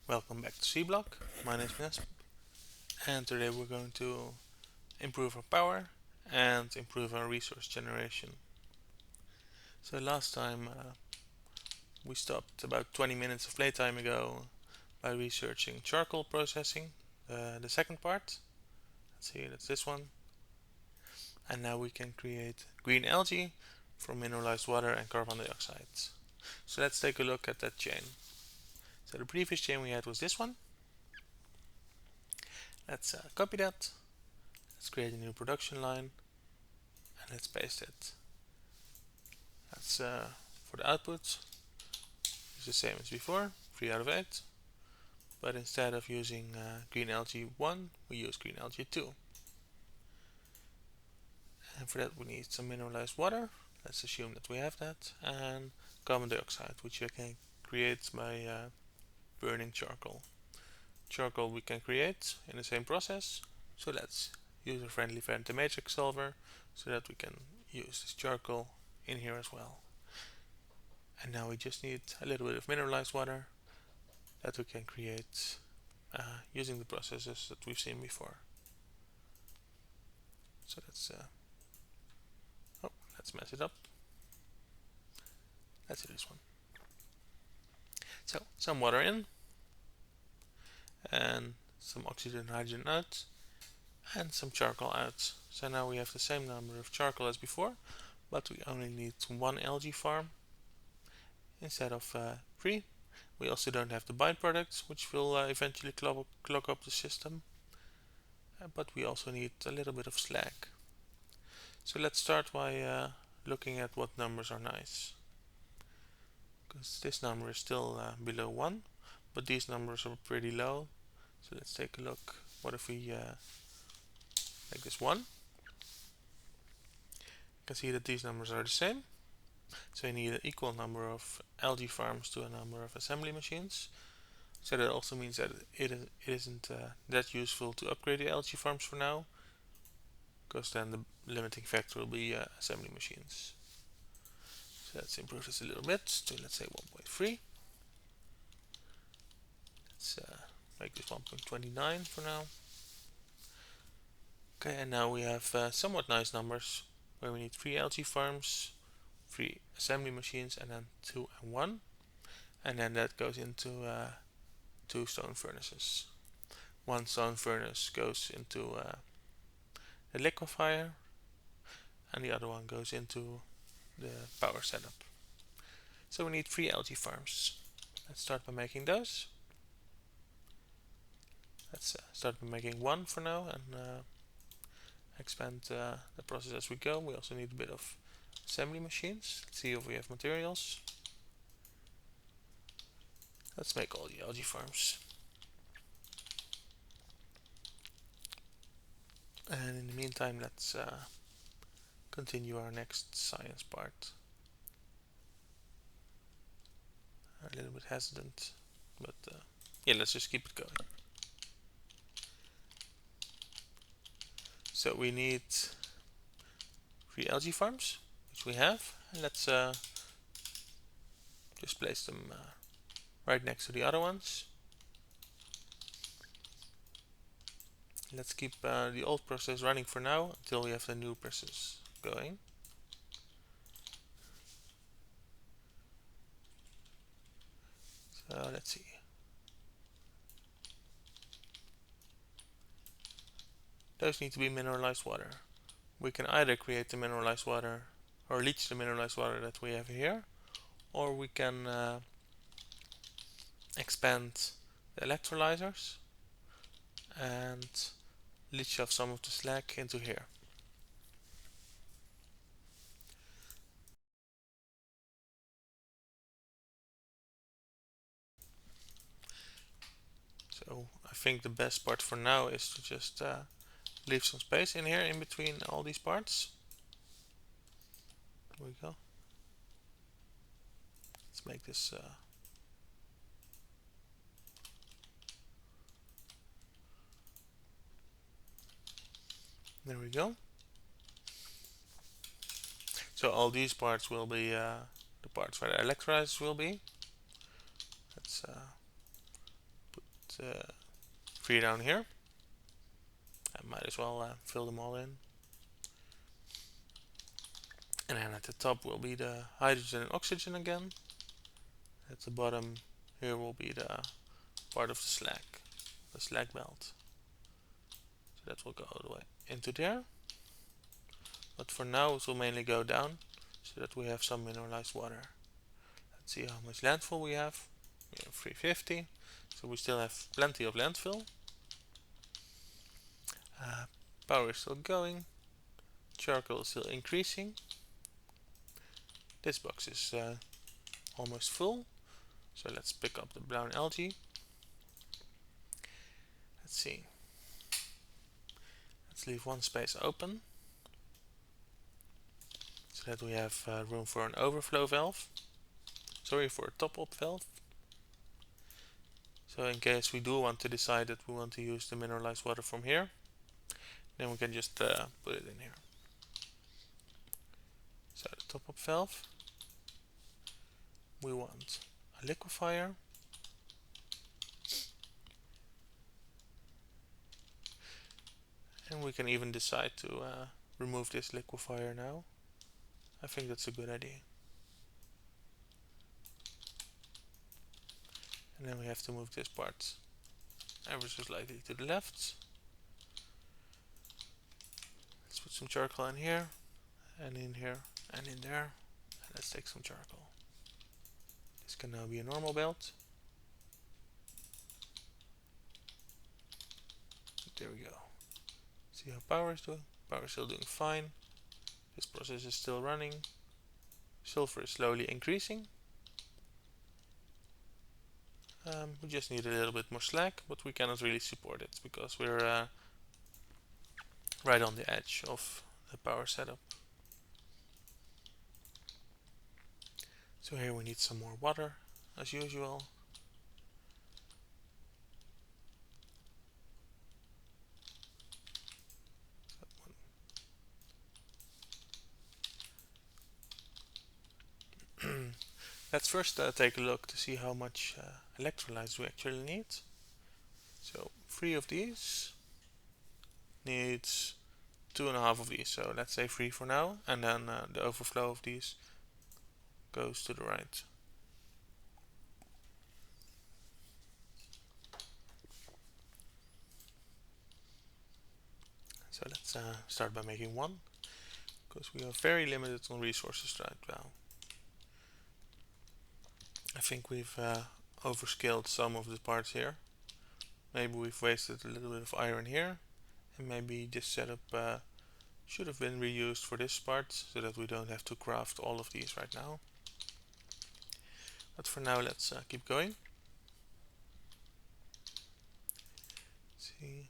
Welcome back to Seablock. My name is Nesp, and today we're going to improve our power and improve our resource generation. So last time we stopped about 20 minutes of playtime ago by researching charcoal processing, the second part. Let's see, that's this one. And now we can create green algae from mineralized water and carbon dioxide. So let's take a look at that chain. So the previous chain we had was this one. Let's copy that. Let's create a new production line and let's paste it. That's for the output. It's the same as before, 3 out of 8. But instead of using green algae 1, we use green algae 2. And for that we need some mineralized water. Let's assume that we have that. And carbon dioxide, which you can create by burning charcoal. Charcoal we can create in the same process. So let's use a friendly vanity matrix solver so that we can use this charcoal in here as well. And now we just need a little bit of mineralized water that we can create using the processes that we've seen before. So let's mess it up. Let's do this one. So some water in and some oxygen and hydrogen out and some charcoal out. So now we have the same number of charcoal as before, but we only need 1 algae farm instead of 3. We also don't have the byproducts, which will eventually clog up the system, but we also need a little bit of slag. So let's start by looking at what numbers are nice, because this number is still below 1, but these numbers are pretty low. So let's take a look. What if we make this 1? You can see that these numbers are the same. So you need an equal number of algae farms to a number of assembly machines. So that also means that it isn't that useful to upgrade the algae farms for now, because then the limiting factor will be assembly machines. So let's improve this a little bit to, let's say, 1.3. Let's make this 1.29 for now. Okay, and now we have somewhat nice numbers where we need 3 algae farms, 3 assembly machines, and then 2 and 1. And then that goes into 2 stone furnaces. 1 stone furnace goes into the liquefier, and the other one goes into the power setup. So we need 3 algae farms. Let's start by making those. Let's start by making 1 for now and expand the process as we go. We also need a bit of assembly machines. Let's see if we have materials. Let's make all the algae farms. And in the meantime, let's continue our next science part. A little bit hesitant, but yeah, let's just keep it going. So we need 3 algae farms, which we have, and let's just place them right next to the other ones. Let's keep the old process running for now until we have the new process going. So let's see. Those need to be mineralized water. We can either create the mineralized water or leach the mineralized water that we have here, or we can expand the electrolysers and leach off some of the slag into here. So I think the best part for now is to just leave some space in here in between all these parts. There we go. Let's make this there we go. So all these parts will be the parts where the electrolyzers will be. Let's put three down here. I might as well fill them all in. And then at the top will be the hydrogen and oxygen again. At the bottom here will be the part of the slag belt. So that will go all the way into there. But for now it will mainly go down so that we have some mineralized water. Let's see how much landfill we have. We have 350, so we still have plenty of landfill. Power is still going. Charcoal is still increasing. This box is almost full, so let's pick up the brown algae. Let's see. Let's leave one space open so that we have room for an overflow valve. Sorry, for a top-up valve. So in case we do want to decide that we want to use the mineralized water from here, then we can just put it in here. So the top-up valve, we want a liquefier. And we can even decide to remove this liquefier now. I think that's a good idea. And then we have to move this part ever so slightly to the left. Let's put some charcoal in here, and in here, and in there. And let's take some charcoal. This can now be a normal belt. There we go. See how power is doing? Power is still doing fine. This process is still running. Sulfur is slowly increasing. We just need a little bit more slag, but we cannot really support it because we're right on the edge of the power setup. So here we need some more water, as usual. Let's first take a look to see how much electrolytes we actually need. So 3 of these needs 2.5 of these, so let's say 3 for now, and then the overflow of these goes to the right. So let's start by making one, because we are very limited on resources right now. I think we've overskilled some of the parts here. Maybe we've wasted a little bit of iron here, and maybe this setup should have been reused for this part so that we don't have to craft all of these right now. But for now, let's keep going. Let's see.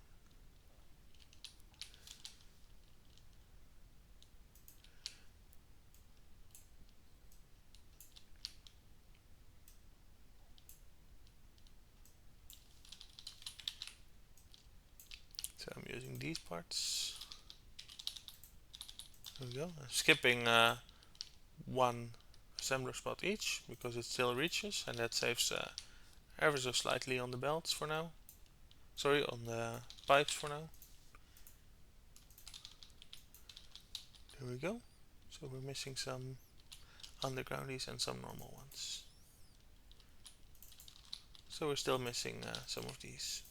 So I'm using these parts. There we go. I'm skipping one assembler spot each because it still reaches, and that saves ever so slightly on the belts for now. Sorry, on the pipes for now. There we go. So we're missing some undergroundies and some normal ones. So we're still missing some of these.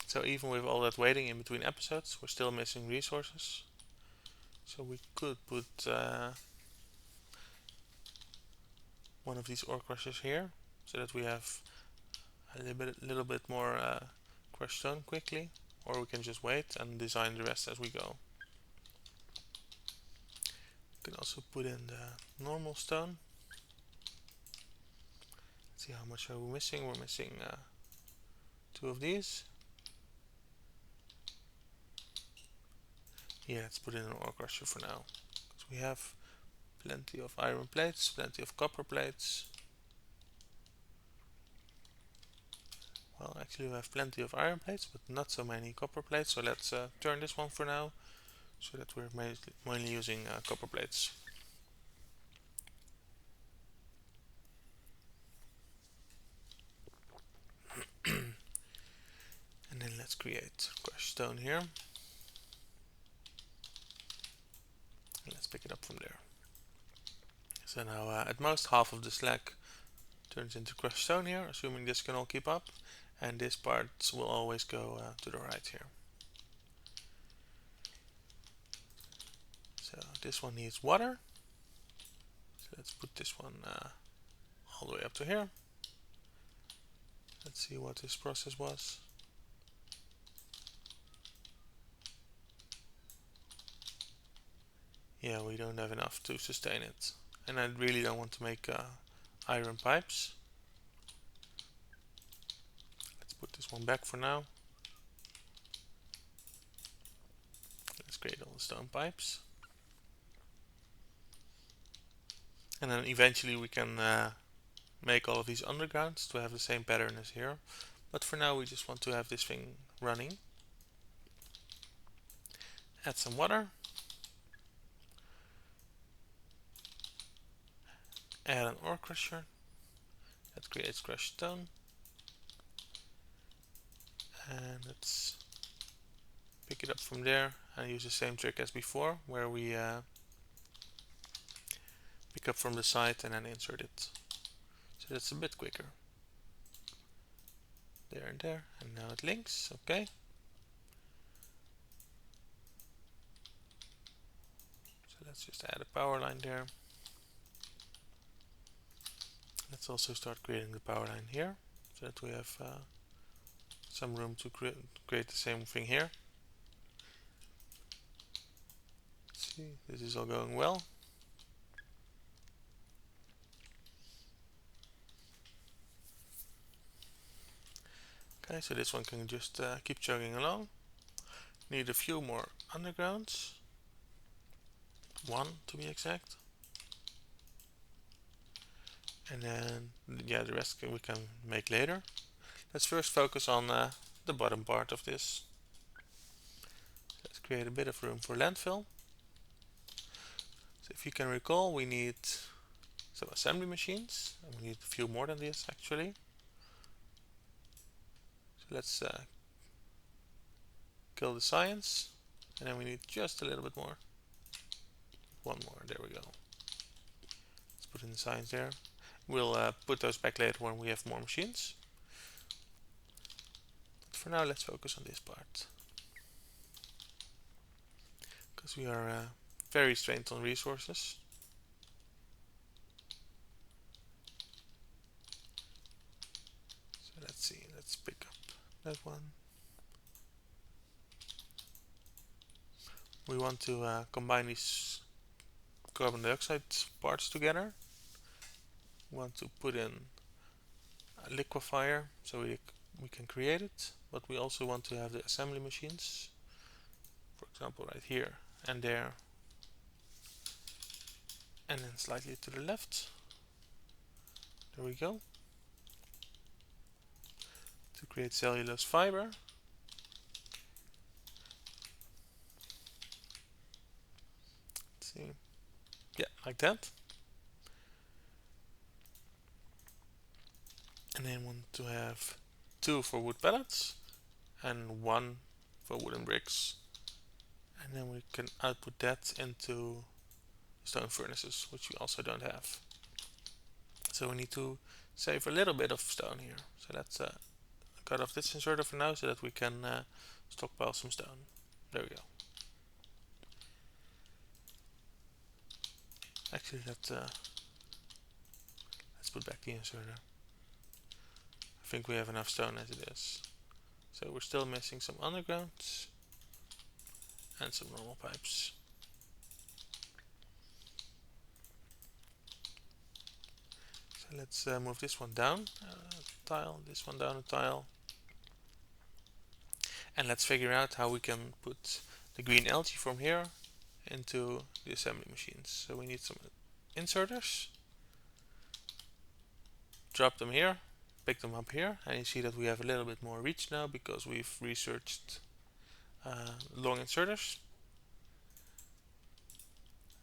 So even with all that waiting in between episodes, we're still missing resources. So we could put one of these ore crushers here, so that we have a little bit more crushed stone quickly, or we can just wait and design the rest as we go. We can also put in the normal stone. Let's see how much are we missing. We're missing 2 of these. Yeah, let's put in an ore crusher for now, because we have plenty of iron plates, plenty of copper plates. Well, actually we have plenty of iron plates, but not so many copper plates, so let's turn this one for now, so that we're mainly using copper plates. create crushed stone here. Let's pick it up from there. So now at most half of the slag turns into crushed stone here, assuming this can all keep up, and this part will always go to the right here. So this one needs water, so let's put this one all the way up to here. Let's see what this process was. Yeah, we don't have enough to sustain it, and I really don't want to make iron pipes. Let's put this one back for now. Let's create all the stone pipes, and then eventually we can make all of these undergrounds to have the same pattern as here, but for now we just want to have this thing running. Add some water, add an ore crusher that creates crushed stone, and let's pick it up from there and use the same trick as before, where we pick up from the side and then insert it. So that's a bit quicker. There and there, and now it links. Okay. So let's just add a power line there. Let's also start creating the power line here, so that we have some room to create the same thing here. Let's see, this is all going well. Okay, so this one can just keep chugging along. Need a few more undergrounds. One to be exact. And then, yeah, the rest we can make later. Let's first focus on the bottom part of this. Let's create a bit of room for landfill. So if you can recall, we need some assembly machines, and we need a few more than this actually. So let's kill the science, and then we need just a little bit more. One more, there we go. Let's put in the science there. We'll put those back later when we have more machines. But for now, let's focus on this part, because we are very strained on resources. So let's see, let's pick up that one. We want to combine these carbon dioxide parts together. We want to put in a liquefier so we can create it, but we also want to have the assembly machines, for example right here and there, and then slightly to the left. There we go. To create cellulose fiber. Let's see. Yeah, like that. And then want to have 2 for wood pellets and 1 for wooden bricks. And then we can output that into stone furnaces, which we also don't have. So we need to save a little bit of stone here. So let's cut off this inserter for now so that we can stockpile some stone. There we go. Actually, let's put back the inserter. I think we have enough stone as it is. So we're still missing some undergrounds and some normal pipes. So let's move this one down a tile, this one down a tile. And let's figure out how we can put the green algae from here into the assembly machines. So we need some inserters. Drop them here, pick them up here, and you see that we have a little bit more reach now because we've researched long inserters.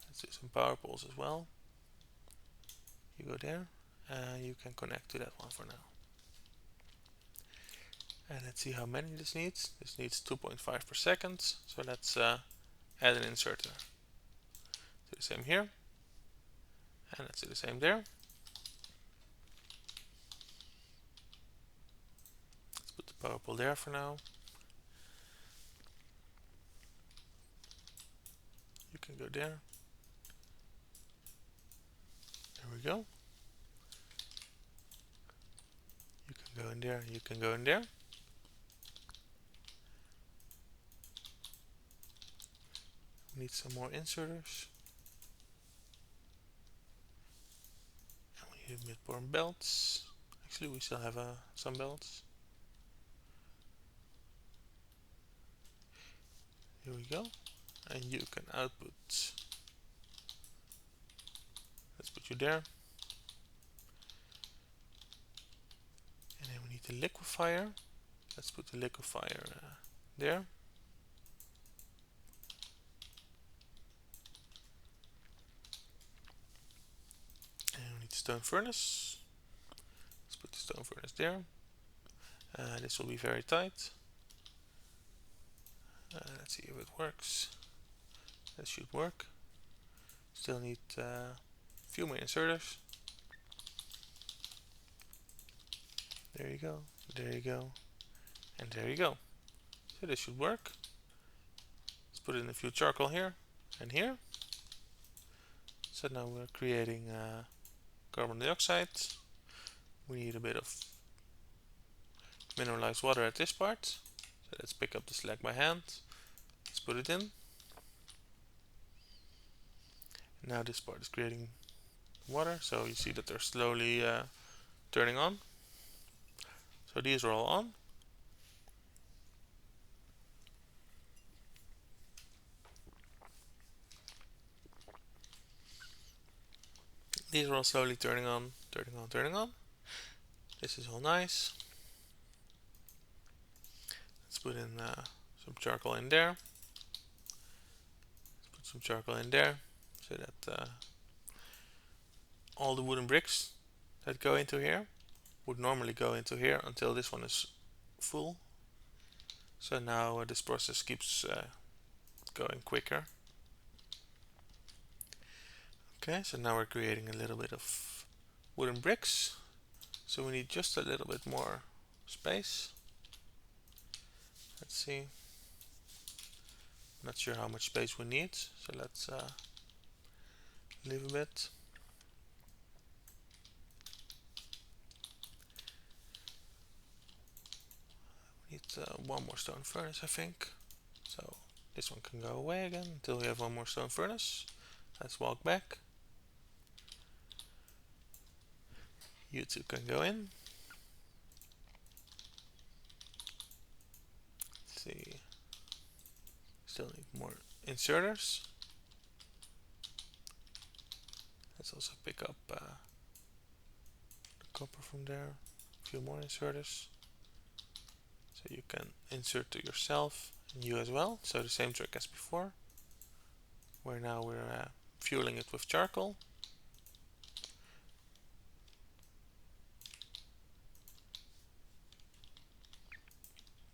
Let's do some power poles as well. You go there, and you can connect to that one for now. And let's see how many this needs. This needs 2.5 per second. So let's add an inserter. Do the same here. And let's do the same there. Let's put the power pole there for now. You can go there. There we go. You can go in there, you can go in there. We need some more inserters. And we need a bit more belts. Actually, we still have some belts. Here we go. And you can output. Let's put you there. And then we need the liquefier. Let's put the liquefier there. And we need the stone furnace. Let's put the stone furnace there. This will be very tight. Let's see if it works. That should work. Still need a few more inserters. There you go, there you go, and there you go. So this should work. Let's put in a few charcoal here and here. So now we're creating carbon dioxide. We need a bit of mineralized water at this part. So let's pick up the slag by hand. Let's put it in. Now this part is creating water, so you see that they're slowly turning on. So these are all on. These are all slowly turning on, turning on, turning on. This is all nice. Let's put in some charcoal in there. Let's put some charcoal in there so that all the wooden bricks that go into here would normally go into here until this one is full. So now this process keeps going quicker. Okay, so now we're creating a little bit of wooden bricks. So we need just a little bit more space. Let's see. Not sure how much space we need, so let's leave a bit. We need one more stone furnace, I think. So this one can go away again until we have one more stone furnace. Let's walk back. You two can go in. Let's see. Still need more inserters. Let's also pick up the copper from there. A few more inserters. So you can insert to yourself and you as well. So the same trick as before. Where now we're fueling it with charcoal.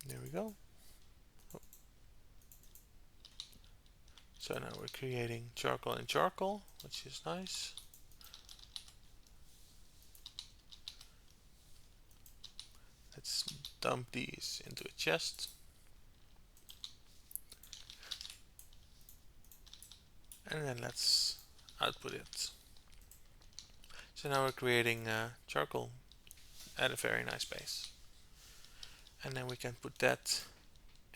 There we go. Oh. So now we're creating charcoal and charcoal, which is nice. Let's dump these into a chest. And then let's output it. So now we're creating charcoal at a very nice pace. And then we can put that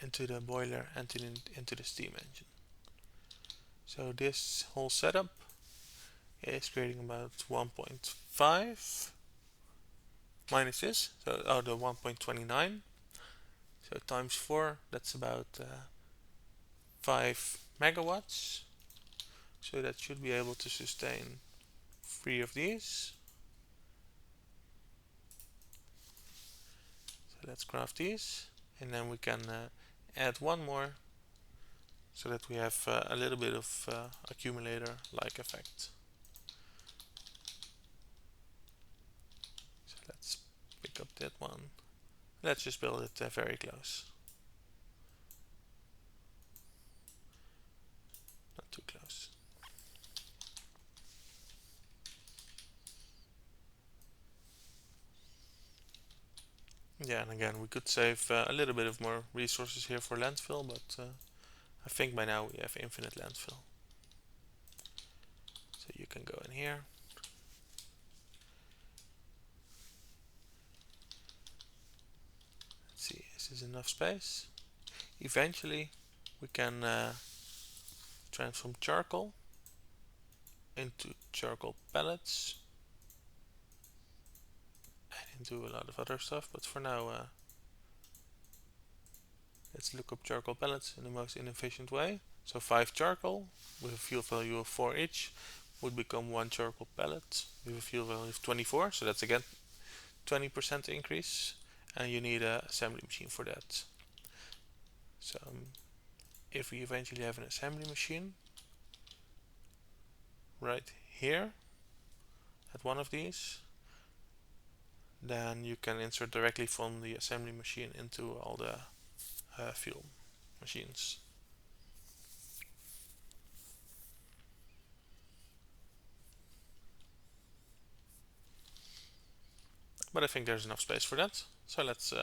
into the boiler and into the steam engine. So this whole setup is creating about 1.5 minus this, so the 1.29. So times 4, that's about 5 megawatts. So that should be able to sustain 3 of these. So let's craft these, and then we can add one more so that we have a little bit of accumulator-like effect. So let's pick up that one Let's just build it very close. Not too close. Yeah, and again, we could save a little bit of more resources here for landfill, but I think by now we have infinite landfill. So you can go in here. Let's see, is this enough space? Eventually, we can transform charcoal into charcoal pellets and into a lot of other stuff, but for now, let's look up charcoal pellets in the most inefficient way. So 5 charcoal with a fuel value of 4 each would become 1 charcoal pellet with a fuel value of 24. So that's again 20% increase, and you need an assembly machine for that. So if we eventually have an assembly machine right here at one of these, then you can insert directly from the assembly machine into all the fuel machines. But I think there's enough space for that. So let's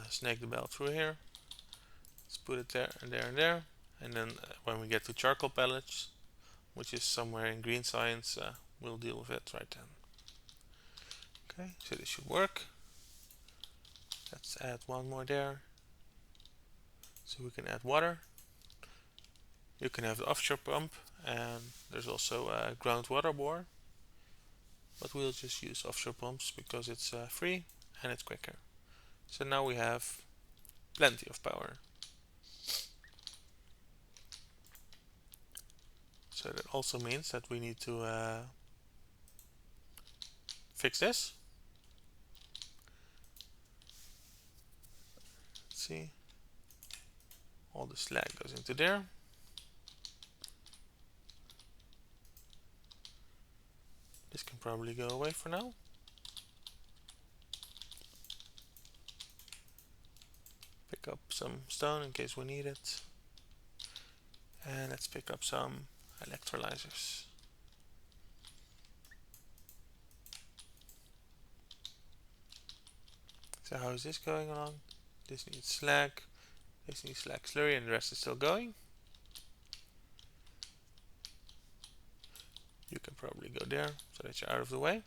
snake the belt through here. Let's put it there and there and there. And then when we get to charcoal pellets, which is somewhere in green science, we'll deal with it right then. Okay, so this should work. Let's add one more there. So we can add water. You can have the offshore pump, and there's also a groundwater bore. But we'll just use offshore pumps because it's free and it's quicker. So now we have plenty of power. So that also means that we need to fix this. Let's see. All the slag goes into there. This can probably go away for now. Pick up some stone in case we need it. And let's pick up some electrolysers. So how is this going along? This needs slag. This needs slag slurry, and the rest is still going. You can probably go there so that you're out of the way.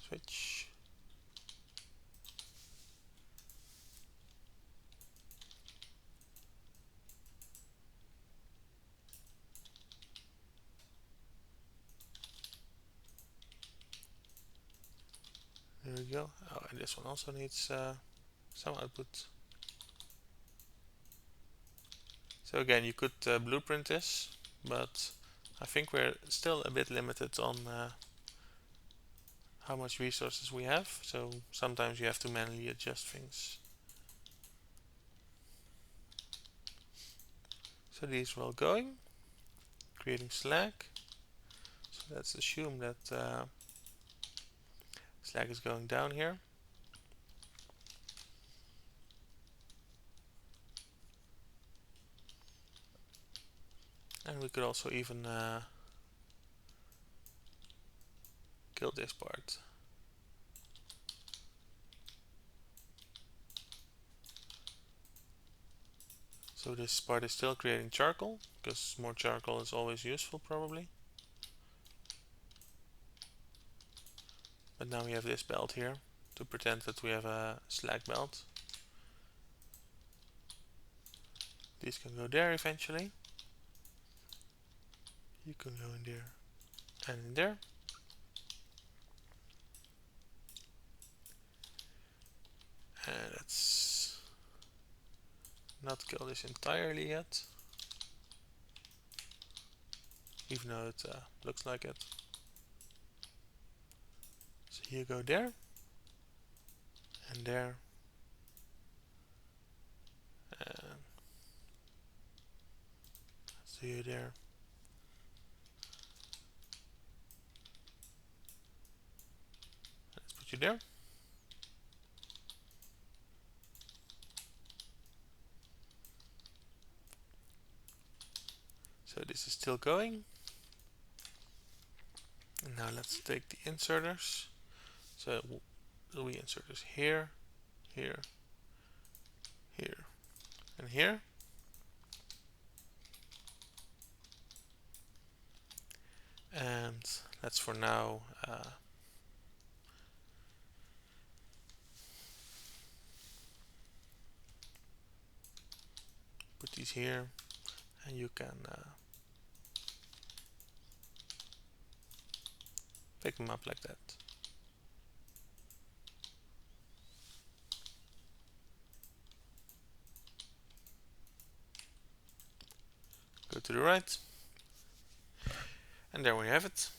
Switch. There we go. Oh, and this one also needs some output. So again, you could blueprint this, but I think we're still a bit limited on how much resources we have. So sometimes you have to manually adjust things. So these are all going, creating slag. So let's assume that slag is going down here. And we could also even kill this part. So this part is still creating charcoal, because more charcoal is always useful probably. But now we have this belt here to pretend that we have a slag belt. These can go there eventually. You can go in there and in there. And let's not kill this entirely yet, even though it looks like it. So you go there and there, and so you there put you there. So this is still going. And now let's take the inserters. So we inserters here, here, here, and here. And let's for now put these here, and you can pick them up like that. Go to the right, and there we have it.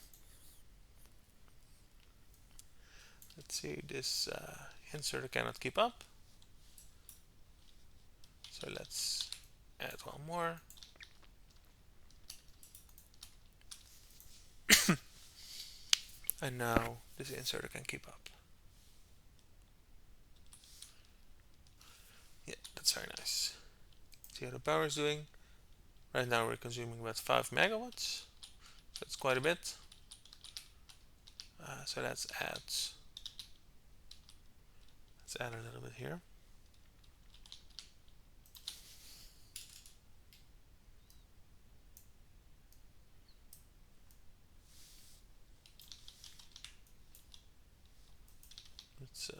Let's see, this inserter cannot keep up, so let's add one more. And now this inserter can keep up. Yeah, that's very nice. See how the power is doing. Right now we're consuming about 5 megawatts. That's quite a bit. So let's add a little bit here. Let's so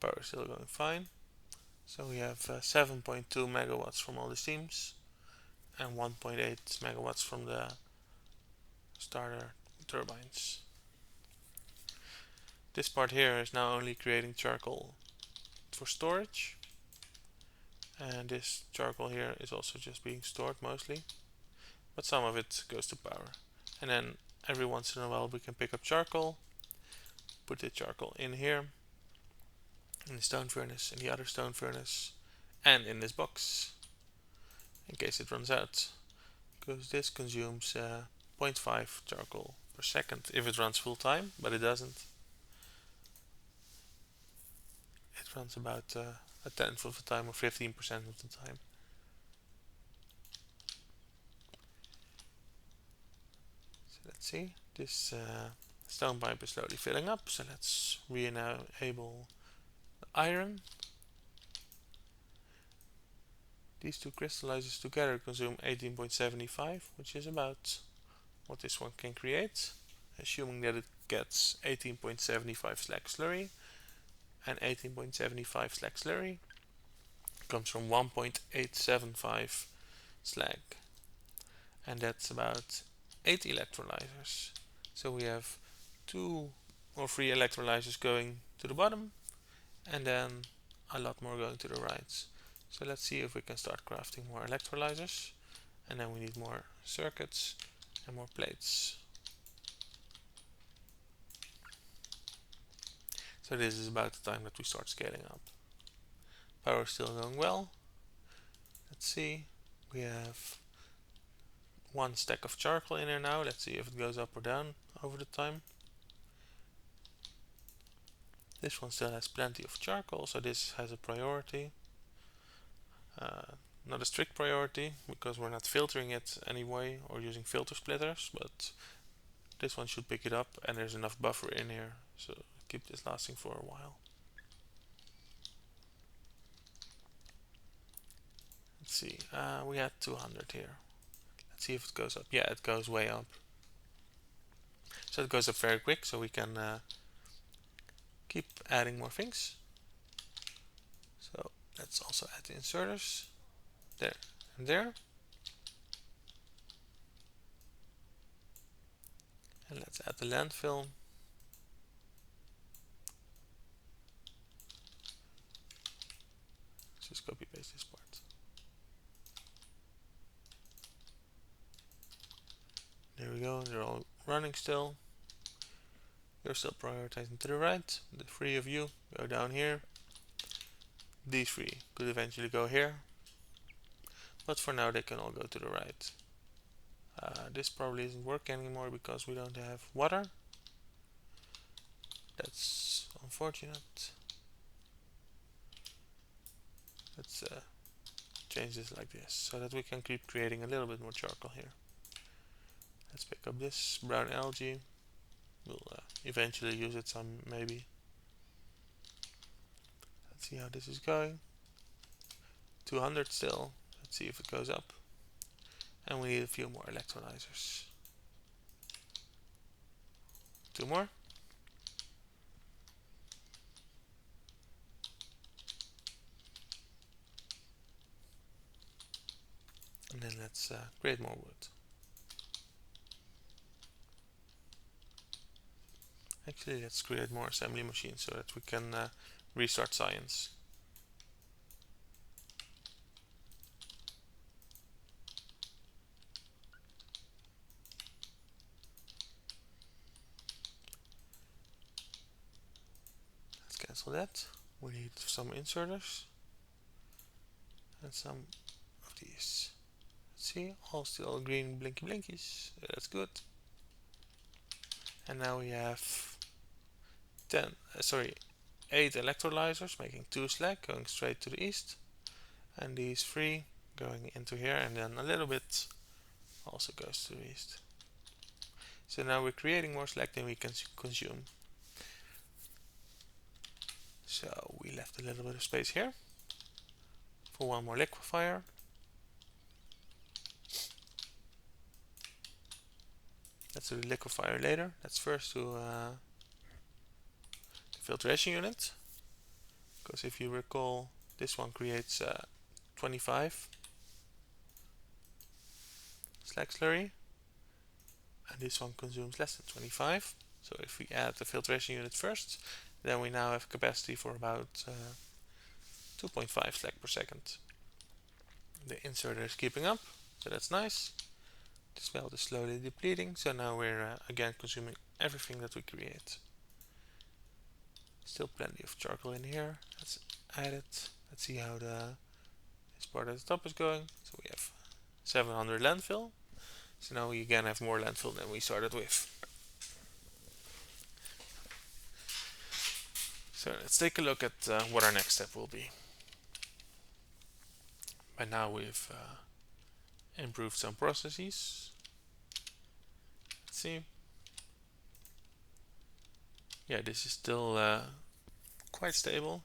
power is still going fine. So we have 7.2 megawatts from all the steams and 1.8 megawatts from the starter turbines. This part here is now only creating charcoal for storage, and this charcoal here is also just being stored mostly, but some of it goes to power. And then every once in a while we can pick up charcoal, put the charcoal in here, in the stone furnace, in the other stone furnace, and in this box, in case it runs out, because this consumes 0.5 charcoal per second if it runs full time, but it doesn't. It runs about a tenth of the time or 15% of the time. So let's see, this stone pipe is slowly filling up, so let's re-enable the iron. These two crystallizers together consume 18.75, which is about what this one can create, assuming that it gets 18.75 slag slurry, and 18.75 slag slurry comes from 1.875 slag, and that's about 8 electrolysers. So we have 2 or 3 electrolysers going to the bottom, and then a lot more going to the right. So let's see if we can start crafting more electrolysers, and then we need more circuits and more plates. So this is about the time that we start scaling up. Power is still going well. Let's see, we have 1 stack of charcoal in here now. Let's see if it goes up or down over the time. This one still has plenty of charcoal, so this has a priority. Not a strict priority, because we're not filtering it anyway or using filter splitters, but this one should pick it up, and there's enough buffer in here, so keep this lasting for a while. Let's see, we had 200 here. Let's see if it goes up. Yeah, it goes way up. So it goes up very quick, so we can keep adding more things. So let's also add the inserters there and there. And let's add the landfill. Let's just copy paste this part. go, they're all running still. You're still prioritizing to the right. The 3 of you go down here. These 3 could eventually go here, but for now they can all go to the right. This probably isn't working anymore because we don't have water. That's unfortunate. Let's change this like this so that we can keep creating a little bit more charcoal here. Let's pick up this brown algae. We'll eventually use it some, maybe. Let's see how this is going. 200 still. Let's see if it goes up. And we need a few more electrolysers. 2 more. And then let's create more wood. Actually, let's create more assembly machines so that we can restart science. Let's cancel that. We need some inserters and some of these. Let's see, all still green blinky blinkies. That's good. And now we have 8 electrolysers, making 2 slag going straight to the east, and these 3 going into here, and then a little bit also goes to the east. So now we're creating more slag than we can consume. So we left a little bit of space here for one more liquefier. Let's do the liquefier later. Let's first do the filtration unit, because if you recall, this one creates 25 slag slurry, and this one consumes less than 25. So if we add the filtration unit first, then we now have capacity for about 2.5 slag per second. The inserter is keeping up, so that's nice. This belt is slowly depleting, so now we're again consuming everything that we create. Still plenty of charcoal in here. Let's add it. Let's see how this part at the top is going. So we have 700 landfill. So now we again have more landfill than we started with. So let's take a look at what our next step will be. By now we've improved some processes. Let's see. Yeah, this is still quite stable.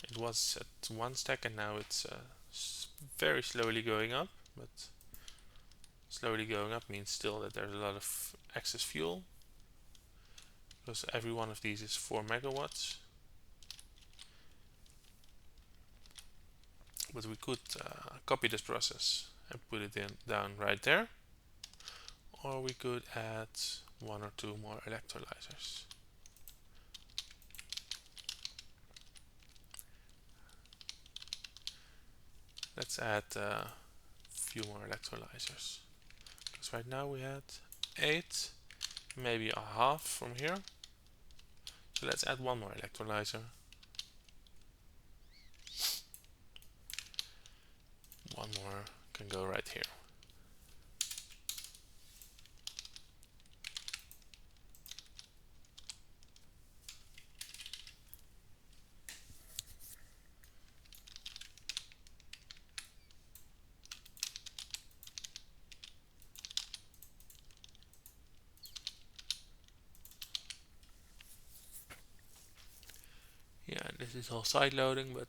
It was at 1 stack and now it's very slowly going up, but slowly going up means still that there's a lot of excess fuel, because every one of these is 4 megawatts. But we could copy this process and put it down right there, or we could add 1 or 2 more electrolysers. Let's add a few more electrolysers, because right now we had 8, maybe a half from here. So let's add 1 more electrolyser. 1 more can go right here. Yeah, this is all side loading, but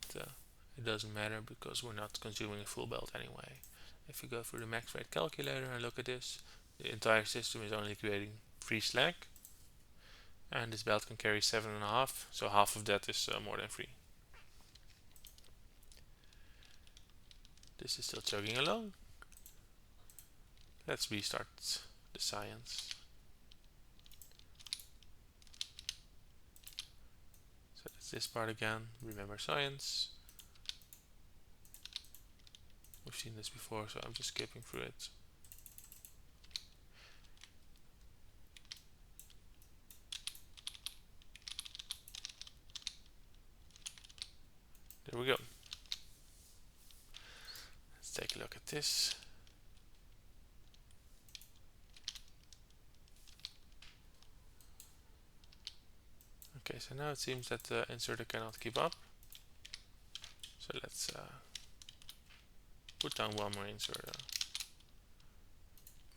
it doesn't matter because we're not consuming a full belt anyway. If we go through the max rate calculator and look at this, the entire system is only creating 3 slag, and this belt can carry 7.5, so half of that is more than 3. This is still chugging along. Let's restart the science. So that's this part again. Remember science. We've seen this before, so I'm just skipping through it. this. Okay, so now it seems that the inserter cannot keep up. So let's put down one more inserter.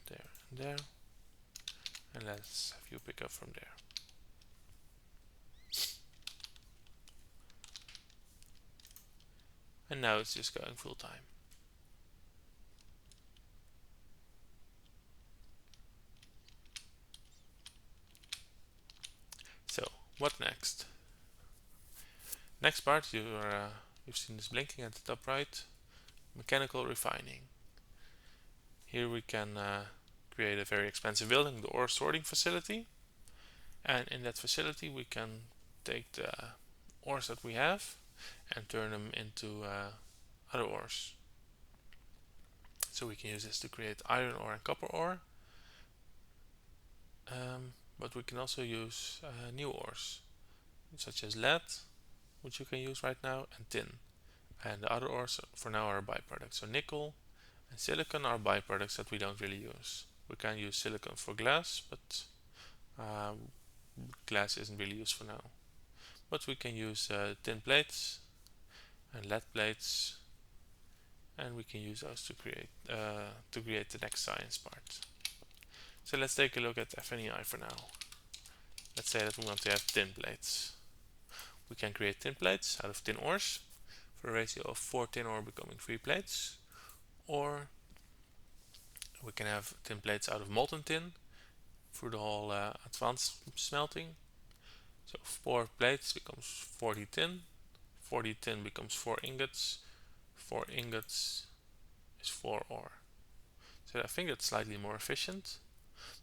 There and there. And let's have you pick up from there. And now it's just going full time. So, what next? Next part, you've seen this blinking at the top right. Mechanical refining. Here we can create a very expensive building, the ore sorting facility. And in that facility we can take the ores that we have and turn them into other ores. So we can use this to create iron ore and copper ore. But we can also use new ores, such as lead, which you can use right now, and tin. And the other ores for now are byproducts. So nickel and silicon are byproducts that we don't really use. We can use silicon for glass, but glass isn't really used for now. But we can use tin plates and lead plates, and we can use those to create the next science part. So let's take a look at FNEI for now. Let's say that we want to have tin plates. We can create tin plates out of tin ores for a ratio of 4 tin ore becoming 3 plates, or we can have tin plates out of molten tin through the whole advanced smelting. So 4 plates becomes 40 tin, 40 tin becomes 4 ingots, 4 ingots is 4 ore. So I think that's slightly more efficient,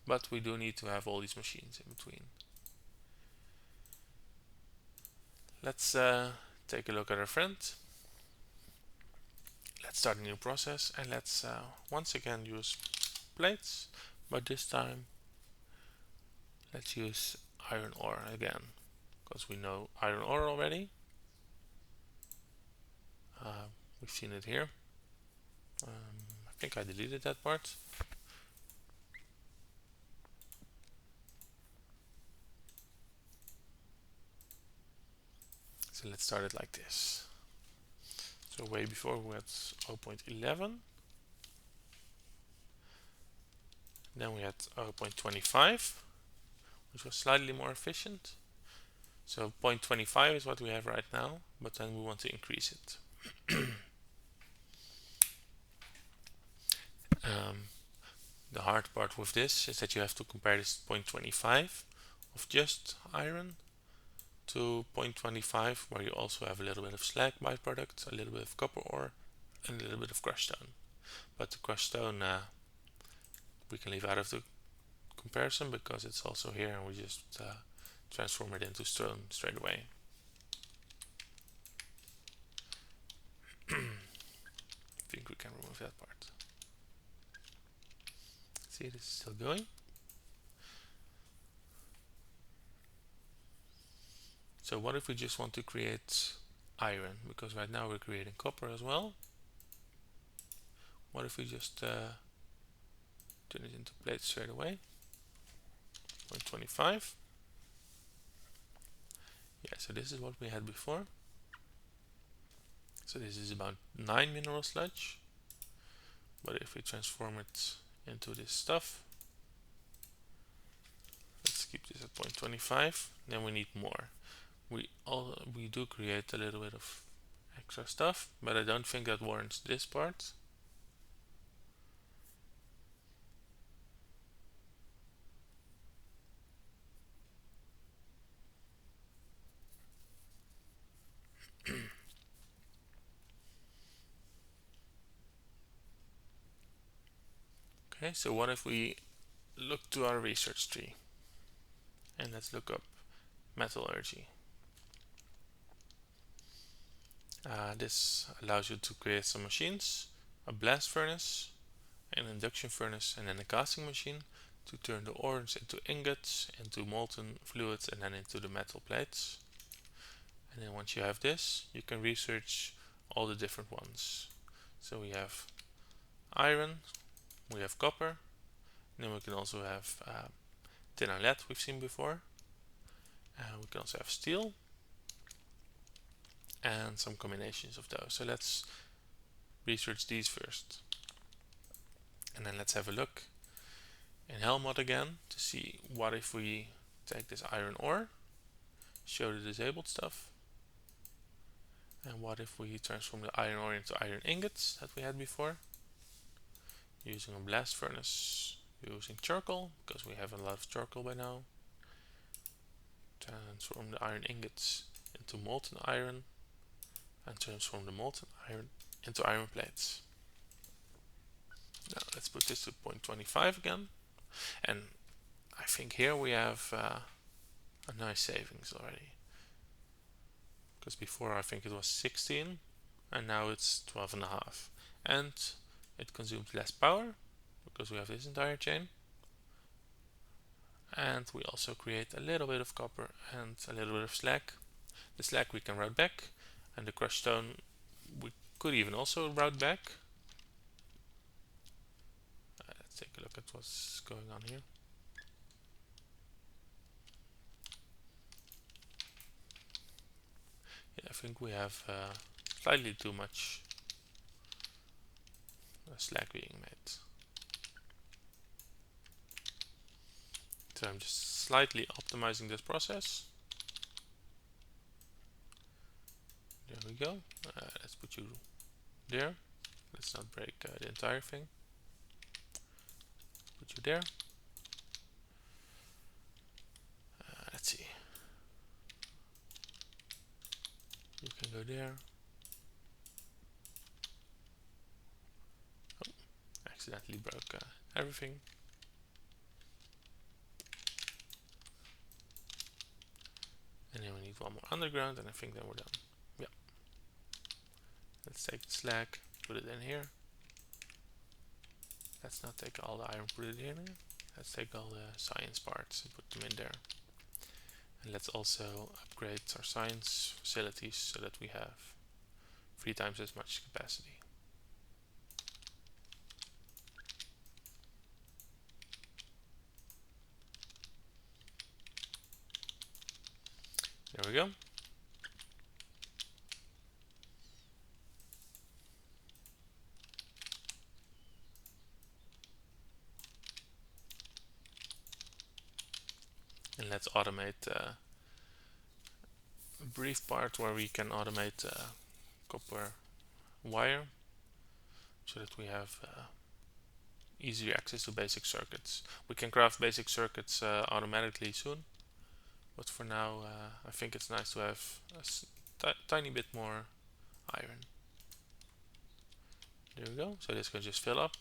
but we do need to have all these machines in between. Let's take a look at our friend. Let's start a new process, and let's once again use plates, but this time let's use iron ore again, because we know iron ore already. We've seen it here. I think I deleted that part. So let's start it like this. So way before we had 0.11, then we had 0.25, which was slightly more efficient. So 0.25 is what we have right now, but then we want to increase it. The hard part with this is that you have to compare this 0.25 of just iron to 0.25 where you also have a little bit of slag byproduct, a little bit of copper ore, and a little bit of crushed stone. But the crushed stone we can leave out of the comparison because it's also here, and we just transform it into stone straight away. I think we can remove that part. See, this is still going. So what if we just want to create iron? Because right now we're creating copper as well. What if we just turn it into plates straight away? 0.25. Yeah, so this is what we had before. So this is about 9 mineral sludge. But if we transform it into this stuff, let's keep this at 0.25, then we need more. We do create a little bit of extra stuff, but I don't think that warrants this part. Okay, so what if we look to our research tree and let's look up metallurgy. This allows you to create some machines, a blast furnace, an induction furnace, and then a casting machine to turn the ores into ingots, into molten fluids, and then into the metal plates. And then once you have this, you can research all the different ones. So we have iron, we have copper, and then we can also have tin and lead we've seen before. We can also have steel and some combinations of those. So let's research these first. And then let's have a look in Helmut again to see what if we take this iron ore, show the disabled stuff, and what if we transform the iron ore into iron ingots that we had before, using a blast furnace, using charcoal, because we have a lot of charcoal by now. Transform the iron ingots into molten iron, and transform the molten iron into iron plates. Now let's put this to 0.25 again, and I think here we have a nice savings already, because before I think it was 16 and now it's 12.5, and it consumes less power because we have this entire chain, and we also create a little bit of copper and a little bit of slag. The slag we can route back, and the crushed stone we could even also route back. Let's take a look at what's going on here. Yeah, I think we have slightly too much slag being made. So I'm just slightly optimizing this process. There we go. Let's put you there. Let's not break the entire thing. Put you there. Let's see. You can go there. Oh, accidentally broke everything. And then we need one more underground, and I think then we're done. Yeah. Let's take the slag, put it in here. Let's not take all the iron, put it in here. Let's take all the science parts and put them in there. And let's also upgrade our science facilities so that we have 3 times as much capacity. There we go. And let's automate a brief part where we can automate copper wire so that we have easier access to basic circuits. We can craft basic circuits automatically soon, but for now I think it's nice to have a tiny bit more iron. There we go. So this can just fill up.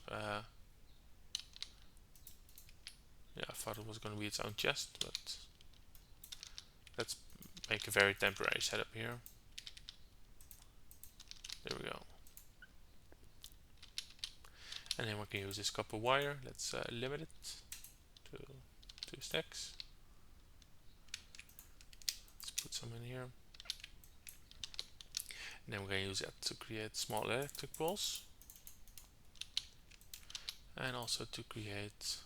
Yeah, I thought it was going to be its own chest, but let's make a very temporary setup here. There we go. And then we can use this copper wire. Let's limit it to 2 stacks. Let's put some in here. And then we're going to use that to create small electric poles. And also to create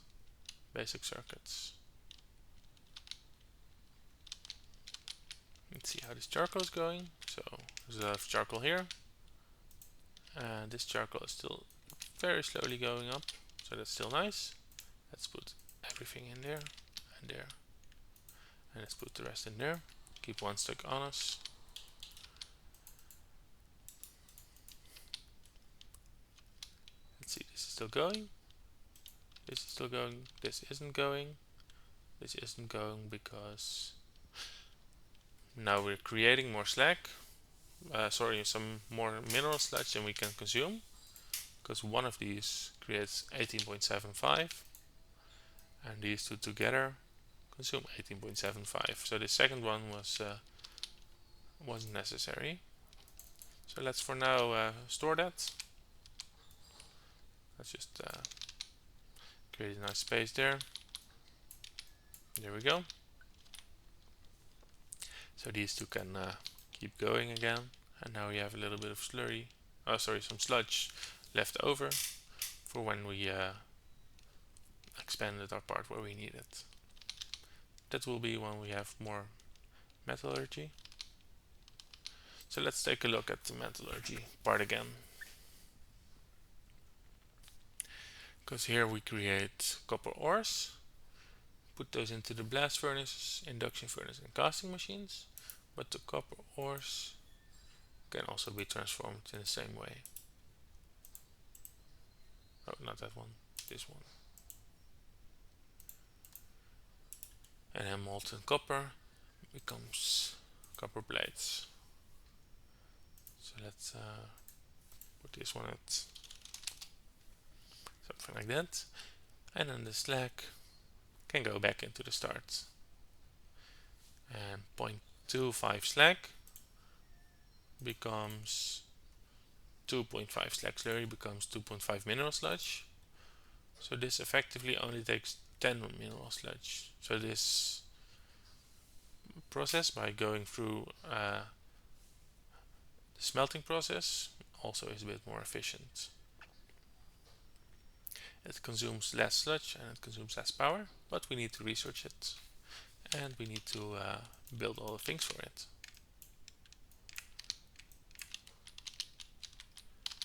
basic circuits. Let's see how this charcoal is going. So there's a lot of charcoal here. And this charcoal is still very slowly going up. So that's still nice. Let's put everything in there and there. And let's put the rest in there. Keep 1 stick on us. Let's see, this is still going. This is still going. This isn't going. This isn't going because now we're creating more slag. Some more mineral sludge than we can consume, because one of these creates 18.75 and these two together consume 18.75. So the second one wasn't necessary. So let's for now store that. Let's just create a nice space there. There we go. So these two can keep going again, and now we have a little bit of some sludge left over. for when we expanded our part where we need it. That will be when we have more metallurgy. So let's take a look at the metallurgy part again. Because here we create copper ores, put those into the blast furnaces, induction furnace and casting machines, but the copper ores can also be transformed in the same way. Oh, not that one, this one. And then molten copper becomes copper plates. So let's put this one at something like that. And then the slag can go back into the start. And 0.25 slag becomes 2.5 slag slurry becomes 2.5 mineral sludge. So this effectively only takes 10 mineral sludge. So this process, by going through the smelting process, also is a bit more efficient. It consumes less sludge and it consumes less power, but we need to research it and we need to build all the things for it.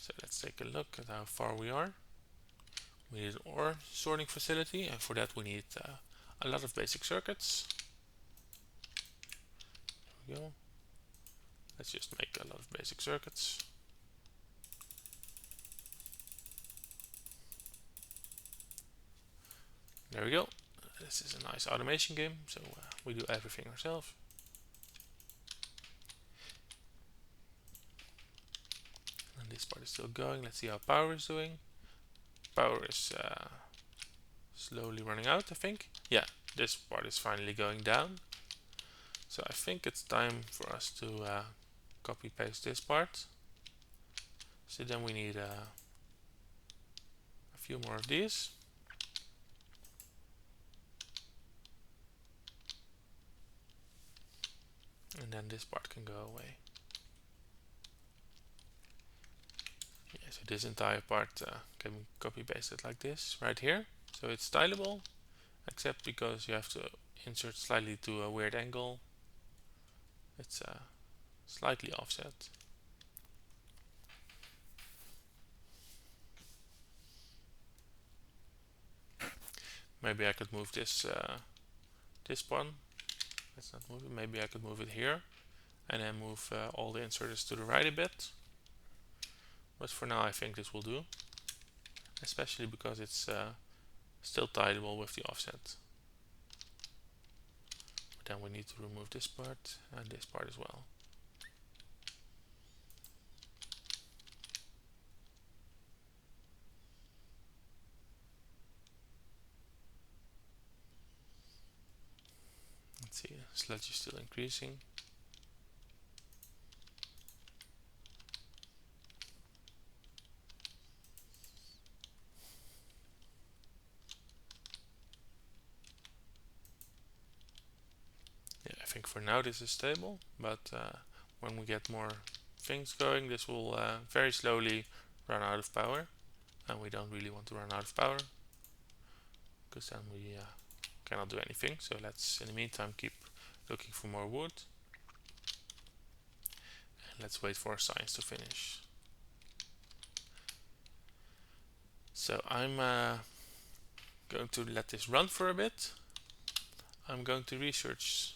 So let's take a look at how far we are. We need an ore sorting facility, and for that we need a lot of basic circuits. There we go. Let's just make a lot of basic circuits. There we go. This is a nice automation game, so we do everything ourselves. And this part is still going. Let's see how power is doing. Power is slowly running out, I think. Yeah, this part is finally going down. So I think it's time for us to copy paste this part. So then we need a few more of these. And then this part can go away. Yeah, so this entire part can be copy pasted like this right here. So it's stylable, except because you have to insert slightly to a weird angle. It's slightly offset. Maybe I could move this this one. Let's not move it. Maybe I could move it here and then move all the inserters to the right a bit. But for now I think this will do, especially because it's still tidyable with the offset. But then we need to remove this part and this part as well. Let's see, sludge is still increasing. Yeah, I think for now this is stable, but when we get more things going, this will very slowly run out of power, and we don't really want to run out of power because then we cannot do anything. So let's in the meantime keep looking for more wood, and let's wait for our science to finish. So I'm going to let this run for a bit. I'm going to research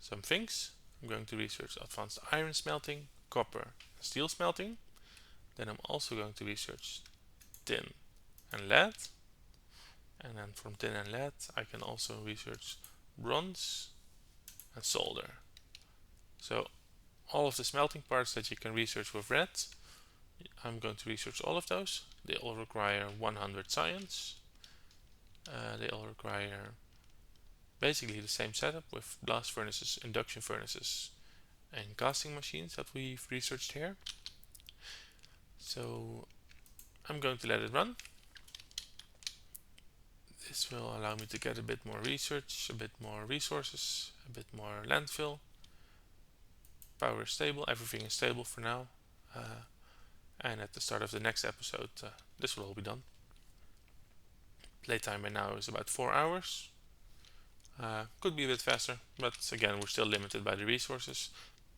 some things. I'm going to research advanced iron smelting, copper and steel smelting. Then I'm also going to research tin and lead. And then from tin and lead I can also research bronze and solder. So all of the smelting parts that you can research with red, I'm going to research all of those. They all require 100 science. They all require basically the same setup with blast furnaces, induction furnaces and casting machines that we've researched here. So I'm going to let it run. This will allow me to get a bit more research, a bit more resources, a bit more landfill. Power is stable, everything is stable for now. And at the start of the next episode, this will all be done. Playtime right now is about 4 hours. Could be a bit faster, but again, we're still limited by the resources.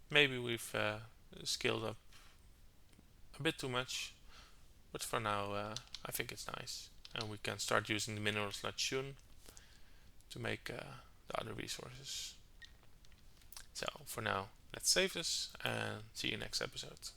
Maybe we've scaled up a bit too much, but for now I think it's nice. And we can start using the minerals like shun to make the other resources. So for now, let's save this and see you next episode.